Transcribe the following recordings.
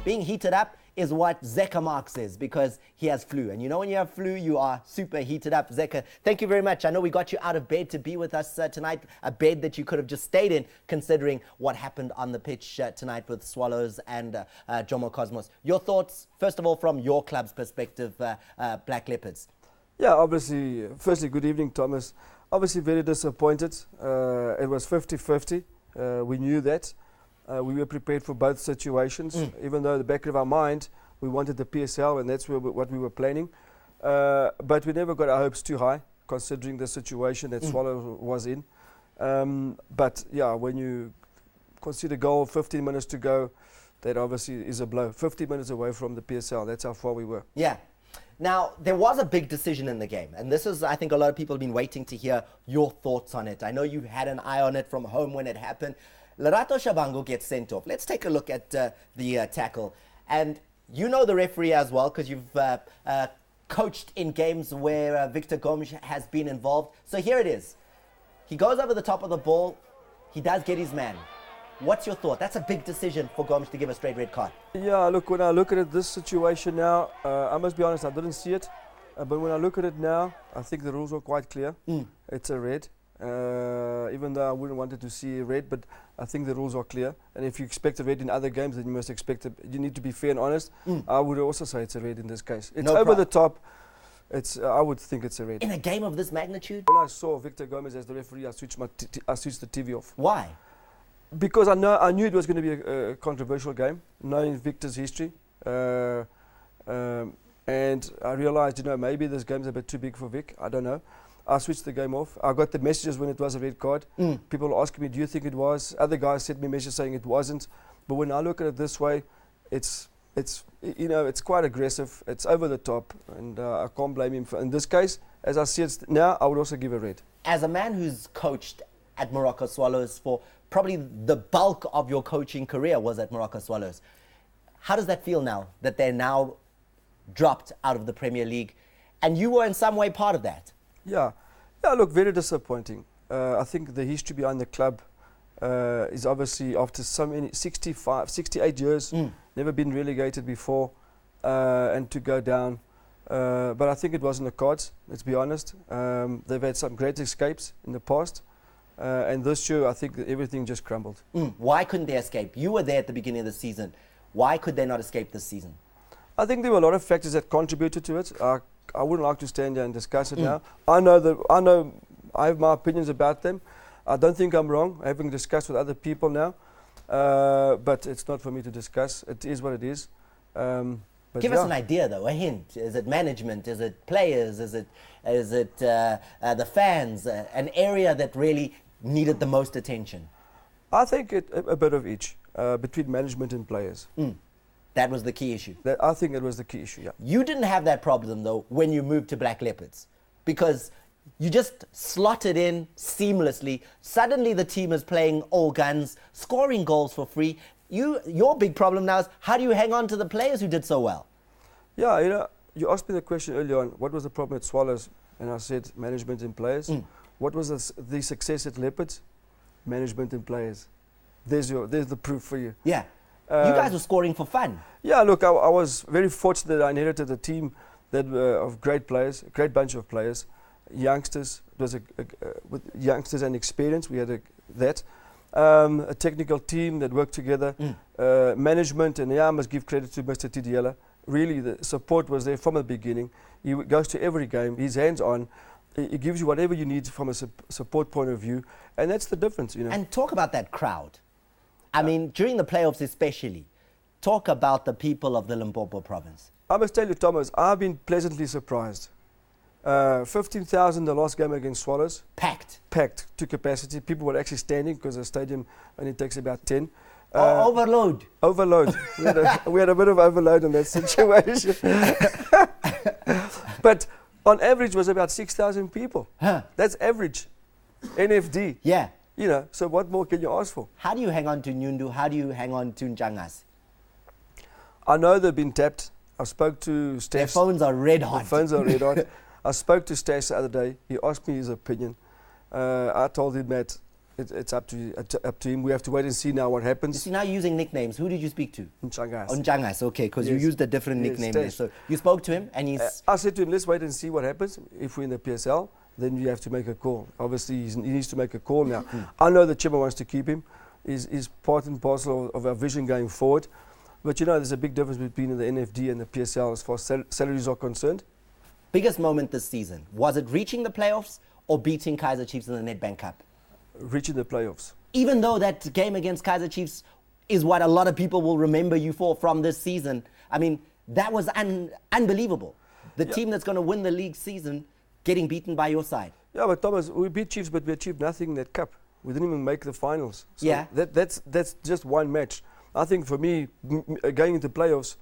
being heated up is what Zeca Marques is, because he has flu. And you know when you have flu, you are super heated up. Zeca, thank you very much. I know we got you out of bed to be with us tonight, a bed that you could have just stayed in, considering what happened on the pitch tonight with Swallows and Jomo Cosmos. Your thoughts, first of all, from your club's perspective, Black Leopards? Yeah, obviously, firstly, good evening, Thomas. Obviously, very disappointed. It was 50-50. We knew that. We were prepared for both situations, even though in the back of our mind, we wanted the PSL, and that's what we were planning. But we never got our hopes too high, considering the situation that Swallow was in. But yeah, when you consider goal, 15 minutes to go, that obviously is a blow. 50 minutes away from the PSL, that's how far we were. Yeah. Now, there was a big decision in the game, and this is, I think, a lot of people have been waiting to hear your thoughts on it. I know you had an eye on it from home when it happened. Lerato Shabangu gets sent off. Let's take a look at the tackle. And you know the referee as well, because you've coached in games where Victor Gomes has been involved. So here it is. He goes over the top of the ball. He does get his man. What's your thought? That's a big decision for Gomes to give a straight red card. Yeah, look, when I look at this situation now, I must be honest, I didn't see it. But when I look at it now, I think the rules are quite clear. It's a red. Even though I wouldn't want to see a red, but I think the rules are clear. And if you expect a red in other games, then you must expect it. You need to be fair and honest. I would also say it's a red in this case. It's over the top. I would think it's a red. In a game of this magnitude? When I saw Victor Gomes as the referee, I switched the TV off. Why? Because I knew it was going to be a controversial game, knowing Victor's history. And I realized, maybe this game's a bit too big for Vic. I don't know. I switched the game off. I got the messages when it was a red card. People were asking me, do you think it was? Other guys sent me messages saying it wasn't. But when I look at it this way, it's quite aggressive. It's over the top, and I can't blame him. In this case, as I see it now, I would also give a red. As a man who's coached at Morocco Swallows for probably the bulk of your coaching career was at Morocco Swallows, how does that feel now, that they're now dropped out of the Premier League, and you were in some way part of that? Yeah, look, very disappointing. I think the history behind the club is obviously after so many, 68 years, never been relegated before, and to go down. But I think it was in the cards, let's be honest. They've had some great escapes in the past, and this year I think that everything just crumbled. Why couldn't they escape? You were there at the beginning of the season. Why could they not escape this season? I think there were a lot of factors that contributed to it. I wouldn't like to stand there and discuss it now. I have my opinions about them. I don't think I'm wrong, having discussed with other people now. But it's not for me to discuss. It is what it is. Give us an idea, though, a hint. Is it management? Is it players? Is it the fans? An area that really needed the most attention? I think a bit of each, between management and players. That was the key issue. I think it was the key issue, yeah. You didn't have that problem, though, when you moved to Black Leopards, because you just slotted in seamlessly. Suddenly the team is playing all guns, scoring goals for free. Your big problem now is, how do you hang on to the players who did so well? Yeah, you asked me the question earlier on, what was the problem at Swallows? And I said management and players. What was the success at Leopards? Management and players. There's the proof for you. Yeah. You guys were scoring for fun. Yeah, look, I was very fortunate that I inherited a team that of great players, a great bunch of players, youngsters. It was with youngsters and experience. We had a technical team that worked together, management, and I must give credit to Mr. Tidiela. Really, the support was there from the beginning. He goes to every game. He's hands-on. He gives you whatever you need from a support point of view, and that's the difference, And talk about that crowd. I mean, during the playoffs especially, talk about the people of the Limpopo province. I must tell you, Thomas, I've been pleasantly surprised. 15,000 the last game against Swallows. Packed to capacity. People were actually standing because the stadium only takes about 10. Overload. We had a bit of overload in that situation. But on average was about 6,000 people. That's average. NFD. Yeah. So what more can you ask for? How do you hang on to Nyundu? How do you hang on to Njangas? I know they've been tapped. I spoke to Stas. Their phones are red hot. I spoke to Stas the other day. He asked me his opinion. I told him that it's up to him. We have to wait and see now what You happens. see, now you're using nicknames. Who did you speak to? Nchangas. Njangas, okay, because you Yes. used a different Yes, nickname Tesh. there. So you spoke to him and he's... I said to him, let's wait and see what happens. If we're in the PSL, then you have to make a call. Obviously, he needs to make a call now. I know the chairman wants to keep him. He's part and parcel of our vision going forward. But you know, there's a big difference between the NFD and the PSL as far as salaries are concerned. Biggest moment this season, was it reaching the playoffs or beating Kaizer Chiefs in the Nedbank Cup? Reaching the playoffs. Even though that game against Kaizer Chiefs is what a lot of people will remember you for from this season, I mean, that was unbelievable. The team that's going to win the league season getting beaten by your side. Yeah, but Thomas, we beat Chiefs, but we achieved nothing in that cup. We didn't even make the finals. So Yeah. that's just one match. I think for me, going into playoffs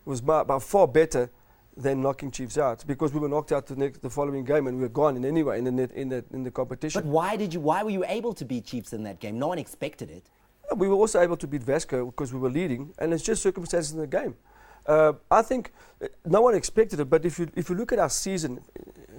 was by far better than knocking Chiefs out, because we were knocked out the following game and we were gone in anyway in the competition. But why were you able to beat Chiefs in that game? No one expected it. We were also able to beat Vasco because we were leading, and it's just circumstances in the game. I think no one expected it, but if you look at our season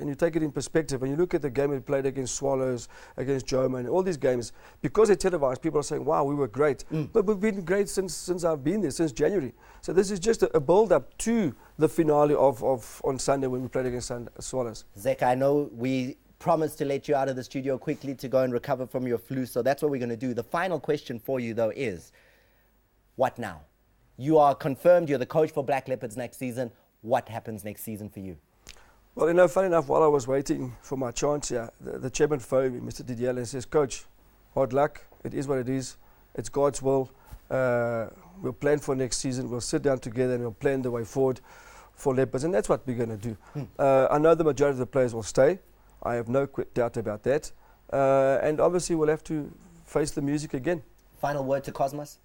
and you take it in perspective, and you look at the game we played against Swallows, against Joma, and all these games, because they're televised, people are saying, wow, we were great. But we've been great since I've been there, since January. So this is just a build-up to the finale of on Sunday when we played against Swallows. Zeca, I know we promised to let you out of the studio quickly to go and recover from your flu, so that's what we're going to do. The final question for you, though, is what now? You are confirmed, you're the coach for Black Leopards next season. What happens next season for you? Well, you know, funny enough, while I was waiting for my chance here, the chairman phoned me, Mr. Didier, and says, Coach, hard luck. It is what it is. It's God's will. We'll plan for next season. We'll sit down together and we'll plan the way forward for Leopards, and that's what we're going to do. I know the majority of the players will stay. I have no doubt about that. And obviously, we'll have to face the music again. Final word to Cosmos?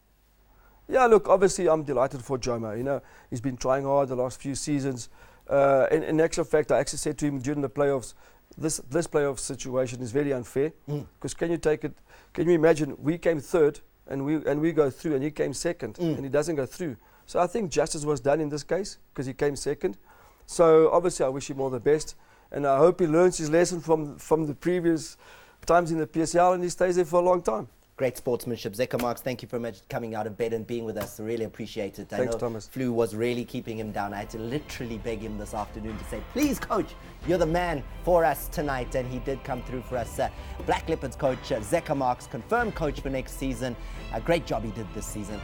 Yeah, look, obviously I'm delighted for Joma. You know, he's been trying hard the last few seasons. In actual fact, I actually said to him during the playoffs, this playoff situation is very unfair. Because can you imagine, we came third and we go through, and he came second and he doesn't go through. So I think justice was done in this case because he came second. So obviously I wish him all the best, and I hope he learns his lesson from the previous times in the PSL and he stays there for a long time. Great sportsmanship. Zeca Marques, thank you very much for coming out of bed and being with us. I really appreciate it. Thanks, I know Thomas. flu was really keeping him down. I had to literally beg him this afternoon to say, please, coach, you're the man for us tonight. And he did come through for us. Black Leopards coach Zeca Marques, confirmed coach for next season. A great job he did this season.